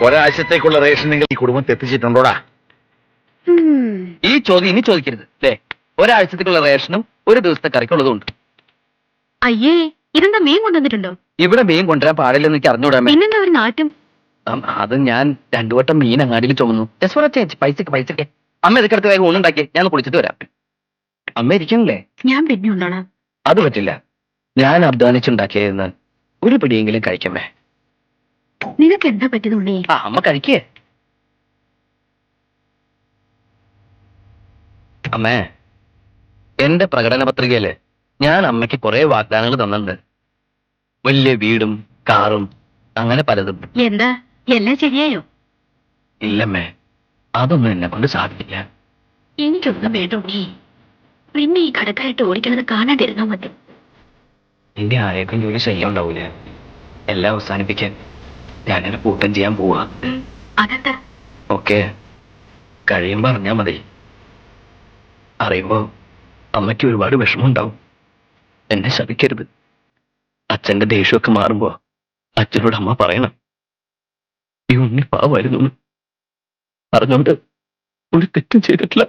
ഒരാഴ്ചത്തേക്കുള്ള ration നിങ്ങൾ ഈ കുടുംബത്തെ എത്തിച്ചിട്ടുണ്ടോടാ? ഈ ചോദ്യം ഇനി ചോദിക്കരുത് അല്ലേ? ഒരാഴ്ചത്തേക്കുള്ള റേഷനും ഒരു ദിവസത്തെ കറിക്കുള്ളതുണ്ട്. അയ്യേ, ഇതെന്താ മീൻ കൊണ്ടുവന്നിട്ടുണ്ടോ? ഇവിടെ മീൻ കൊണ്ടുവരാൻ പാടില്ലെന്ന് എനിക്ക് അറിഞ്ഞൂടാമേ. പിന്നെന്താ ഒരു നാറ്റം? അത് ഞാൻ 2 വട്ടം മീൻ അങ്ങാടിയിൽ ചുമന്നു. ജസ്റ്റ് ഫോർ ചേച്ചി, പൈസക്ക്. അമ്മ ഇതൊക്കെ വേഗം ഊണുണ്ടാക്കി, ഞാൻ കുളിച്ചിട്ട് വരാം. അമ്മ ഇരിക്കണല്ലേ? ഞാൻ പിന്നെ ഉണ്ടോളാം. അത് പറ്റില്ല. ഞാൻ അധ്വാനിച്ചുണ്ടാക്കിയതെന്ന് ഒരു പിടിയെങ്കിലും കഴിക്കമ്മേ. നിനക്ക് എന്താ പറ്റിയതുണ്ടേ? അമ്മ കഴിക്കേ. അമ്മേ, എന്റെ പ്രകടന പത്രികയില് ഞാൻ അമ്മയ്ക്ക് കുറെ വാഗ്ദാനങ്ങൾ തന്നിട്ടുണ്ട്. വലിയ വീടും കാറും അങ്ങനെ പലതും. എന്താ എല്ലാം ശരിയായോ? ഇല്ലമ്മേ, അതൊന്നും എന്നെ കൊണ്ട് സാധിക്കില്ല. എനിക്കൊന്നും വേണ്ടോണ്ടേ. പിന്നെ ഈ കടക്കായിട്ട് ഓടിക്കുന്നത് കാണാണ്ടിരുന്നോ മതി. എന്റെ ആരെയൊക്കെ ജോലി ശല്യമുണ്ടാവൂലേ? എല്ലാം അവസാനിപ്പിക്കാൻ ഞാനെന്നെ കൂട്ടം ചെയ്യാൻ പോവാ. അതെന്താ? ഓക്കെ, കഴിയുമ്പോ അറിഞ്ഞാ മതി. അറിയുമ്പോ അമ്മയ്ക്ക് ഒരുപാട് വിഷമമുണ്ടാവും. എന്നെ ശപിക്കരുത്. അച്ഛന്റെ ദേഷ്യമൊക്കെ മാറുമ്പോ അച്ഛനോട് അമ്മ പറയണം, ഈ ഉണ്ണി പാവായിരുന്നു, പറഞ്ഞോണ്ട് ഒരു തെറ്റും ചെയ്തിട്ടില്ല.